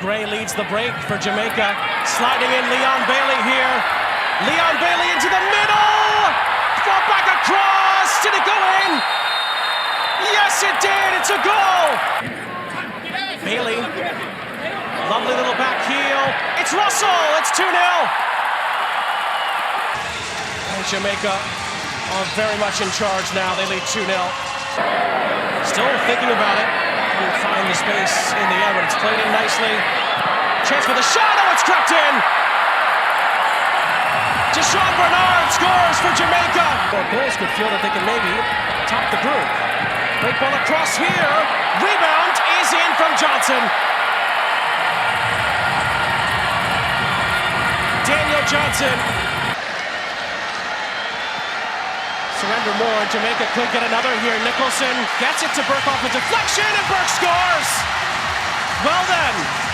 Gray leads the break for Jamaica. Sliding in Leon Bailey here. Leon Bailey into the middle! Fought back across! Did it go in? Yes, it did! It's a goal! Bailey. Lovely little back heel. It's Russell! It's 2-0! And Jamaica are very much in charge now. They lead 2-0. Still thinking about it. Couldn't find the space in the end, but it's played in nicely. Chance for the shot. Oh, it's crept in. Deshaun Bernard scores for Jamaica. Well, Bulls could feel that they can maybe top the group. Break ball across here. Rebound is in from Johnson. Daniel Johnson. Surrender more. Jamaica could get another here. Nicholson gets it to Burke off a deflection, and Burke scores. Well then.